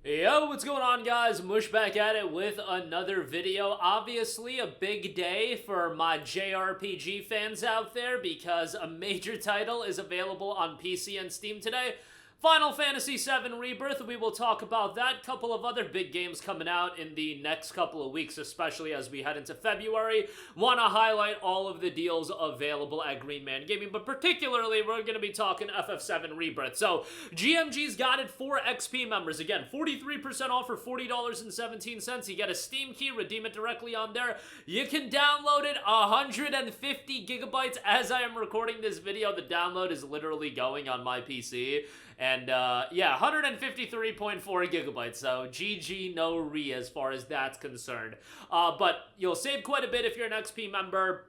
Yo, what's going on, guys? Mush back at it with another video. Obviously, a big day for my JRPG fans out there because a major title is available on PC and Steam today. Final Fantasy VII Rebirth, we will talk about that. Couple of other big games coming out in the next couple of weeks, especially as we head into February. Want to highlight all of the deals available at Green Man Gaming, but particularly we're going to be talking FF7 Rebirth. So, GMG's got it for XP members. Again, 43% off for $40.17. You get a Steam key, redeem it directly on there. You can download it 150 gigabytes as I am recording this video. The download is literally going on my PC. And, yeah, 153.4 gigabytes, so GG no re as far as that's concerned. But you'll save quite a bit if you're an XP member.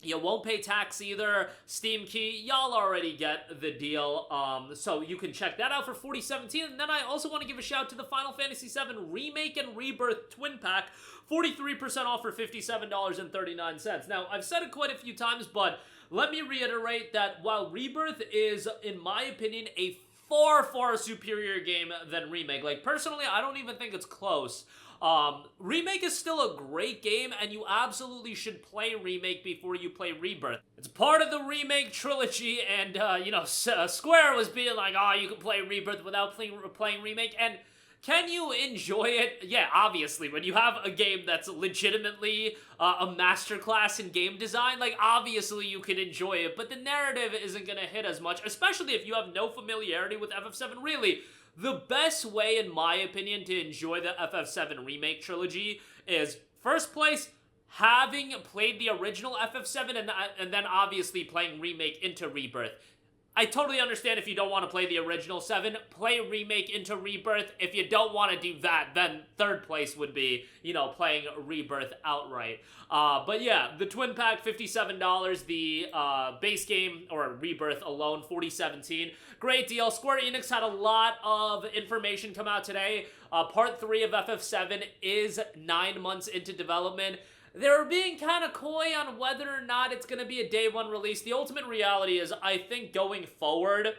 You won't pay tax either. Steam key, y'all already get the deal. So you can check that out for $40.17. And then I also want to give a shout to the Final Fantasy VII Remake and Rebirth Twin Pack. 43% off for $57.39. Now, I've said it quite a few times, but let me reiterate that while Rebirth is, in my opinion, a far superior game than Remake. Like, personally, I don't even think it's close. Remake is still a great game, and you absolutely should play Remake before you play Rebirth. It's part of the Remake trilogy, and, Square was being like, oh, you can play Rebirth without playing Remake, and can you enjoy it? Yeah, obviously. When you have a game that's legitimately a masterclass in game design, like, obviously you can enjoy it, but the narrative isn't going to hit as much, especially if you have no familiarity with FF7. Really, the best way, in my opinion, to enjoy the FF7 Remake trilogy is, first place, having played the original FF7 and then obviously playing Remake into Rebirth. I totally understand if you don't want to play the original 7, play Remake into Rebirth. If you don't want to do that, then third place would be, playing Rebirth outright. But yeah, the Twin Pack, $57. The base game, or Rebirth alone, $40.17. Great deal. Square Enix had a lot of information come out today. Part 3 of FF7 is 9 months into development. They're being kind of coy on whether or not it's going to be a day one release. The ultimate reality is, I think going forward,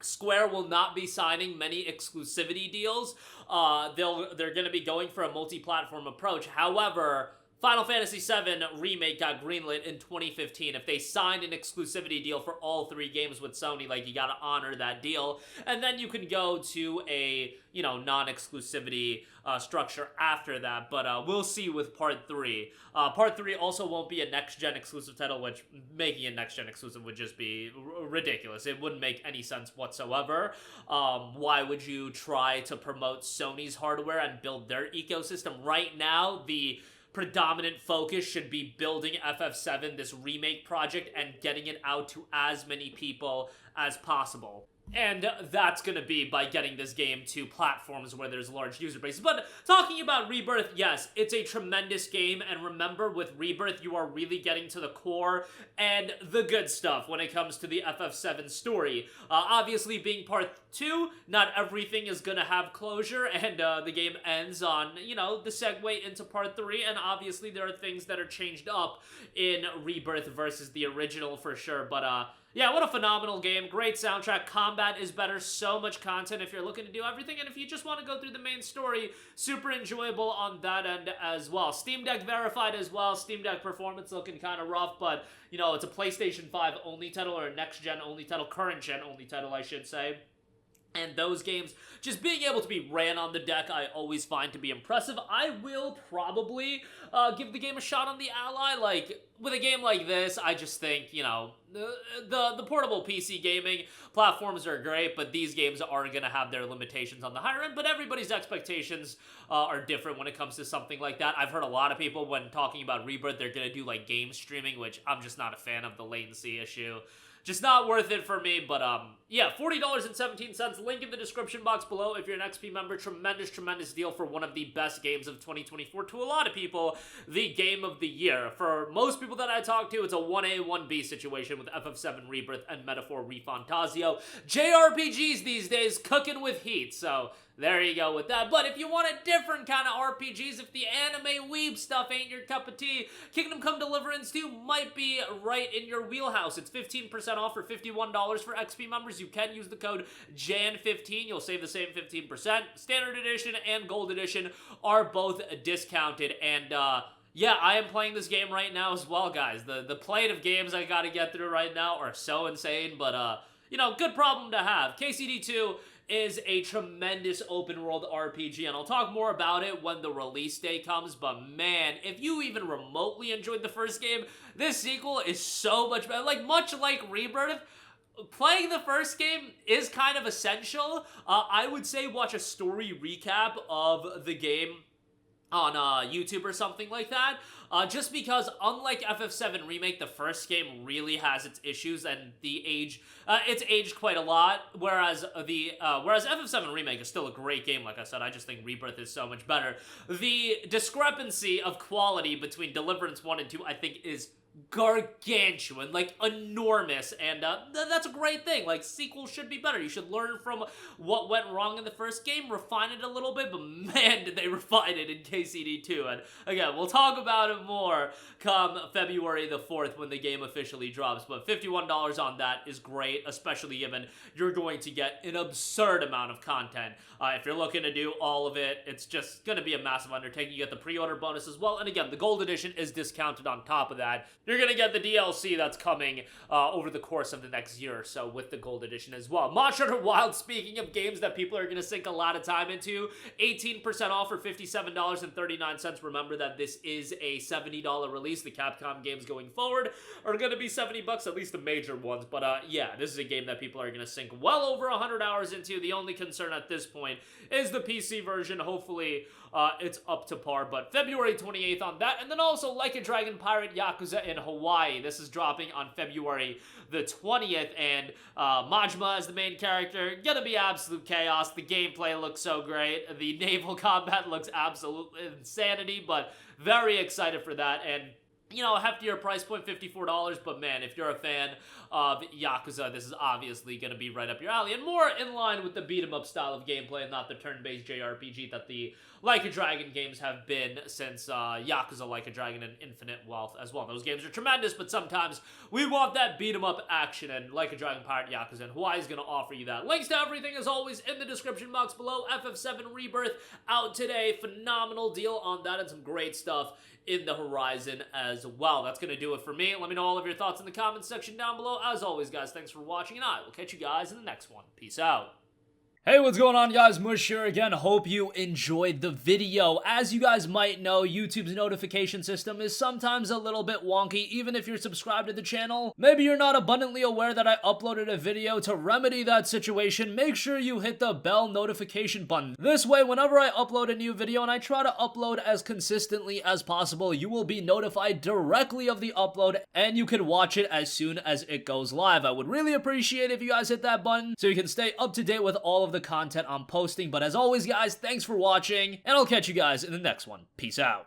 Square will not be signing many exclusivity deals. They're going to be going for a multi-platform approach. However, Final Fantasy VII Remake got greenlit in 2015. If they signed an exclusivity deal for all 3 games with Sony, like, you gotta honor that deal. And then you can go to a, non-exclusivity structure after that. But we'll see with Part 3. Part 3 also won't be a next-gen exclusive title, which making a next-gen exclusive would just be ridiculous. It wouldn't make any sense whatsoever. Why would you try to promote Sony's hardware and build their ecosystem? Right now, the predominant focus should be building FF7, this remake project, and getting it out to as many people as possible. And that's going to be by getting this game to platforms where there's large user bases. But talking about Rebirth, yes, it's a tremendous game. And remember, with Rebirth, you are really getting to the core and the good stuff when it comes to the FF7 story. Obviously, being part 2, not everything is going to have closure. And the game ends on, the segue into part 3. And obviously, there are things that are changed up in Rebirth versus the original for sure. But, yeah, what a phenomenal game. Great soundtrack. Combat is better. So much content if you're looking to do everything. And if you just want to go through the main story, super enjoyable on that end as well. Steam Deck verified as well. Steam Deck performance looking kind of rough, but, it's a PlayStation 5 only title, or a next-gen only title, current-gen only title, I should say. And those games, just being able to be ran on the deck, I always find to be impressive. I will probably give the game a shot on the Ally. Like, with a game like this, I just think, the portable PC gaming platforms are great, but these games are going to have their limitations on the higher end. But everybody's expectations are different when it comes to something like that. I've heard a lot of people, when talking about Rebirth, they're going to do, like, game streaming, which I'm just not a fan of the latency issue. Just not worth it for me, but, yeah, $40.17, link in the description box below if you're an XP member. Tremendous deal for one of the best games of 2024. To a lot of people, the game of the year. For most people that I talk to, it's a 1A, 1B situation with FF7 Rebirth and Metaphor ReFantazio. JRPGs these days, cooking with heat, so there you go with that. But if you want a different kind of RPGs, if the anime weeb stuff ain't your cup of tea, Kingdom Come Deliverance 2 might be right in your wheelhouse. It's 15% off for $51 for XP members. You can use the code JAN15. You'll save the same 15%. Standard Edition and Gold Edition are both discounted. And, yeah, I am playing this game right now as well, guys. The plate of games I gotta get through right now are so insane, but, you know, good problem to have. KCD2 is a tremendous open-world RPG, and I'll talk more about it when the release day comes, but man, if you even remotely enjoyed the first game, this sequel is so much better. Like, much like Rebirth, playing the first game is kind of essential. I would say watch a story recap of the game on YouTube or something like that, just because unlike FF7 Remake, the first game really has its issues and it's aged quite a lot, whereas FF7 Remake is still a great game. Like I said, I just think Rebirth is so much better. The discrepancy of quality between Deliverance 1 and 2, I think, is gargantuan, like enormous, and that's a great thing. Like, sequels should be better. You should learn from what went wrong in the first game, refine it a little bit, but man, did they refine it in KCD2. And again, we'll talk about it more come February the 4th when the game officially drops, but $51 on that is great, especially given you're going to get an absurd amount of content. If you're looking to do all of it, it's just going to be a massive undertaking. You get the pre-order bonus as well, and again, the Gold Edition is discounted on top of that. You're going to get the DLC that's coming over the course of the next year or so with the Gold Edition as well. Monster Wild, speaking of games that people are going to sink a lot of time into, 18% off for $57.39. Remember that this is a $70 release. The Capcom games going forward are going to be $70, at least the major ones. But yeah, this is a game that people are going to sink well over 100 hours into. The only concern at this point is the PC version. Hopefully it's up to par, but February 28th on that. And then also Like a Dragon Pirate Yakuza in Hawaii. This is dropping on February the 20th, and Majima as the main character, gonna be absolute chaos. The gameplay looks so great. The naval combat looks absolute insanity, but very excited for that. And you know, a heftier price point, $54, but man, if you're a fan of Yakuza, this is obviously going to be right up your alley, and more in line with the beat-em-up style of gameplay and not the turn-based JRPG that the Like a Dragon games have been since Yakuza Like a Dragon and Infinite Wealth as well. Those games are tremendous, but sometimes we want that beat-em-up action, and Like a Dragon Pirate Yakuza and Hawaii is going to offer you that. Links to everything, as always, in the description box below. FF7 Rebirth out today. Phenomenal deal on that, and some great stuff in the horizon as well. That's going to do it for me. Let me know all of your thoughts in the comments section down below. As always, guys, thanks for watching, and I will catch you guys in the next one. Peace out. Hey, what's going on, guys? Mush here again. Hope you enjoyed the video. As you guys might know, YouTube's notification system is sometimes a little bit wonky, even if you're subscribed to the channel. Maybe you're not abundantly aware that I uploaded a video. To remedy that situation, make sure you hit the bell notification button. This way, whenever I upload a new video, and I try to upload as consistently as possible, you will be notified directly of the upload, and you can watch it as soon as it goes live. I would really appreciate it if you guys hit that button so you can stay up to date with all of the content I'm posting. But as always, guys, thanks for watching, and I'll catch you guys in the next one. Peace out.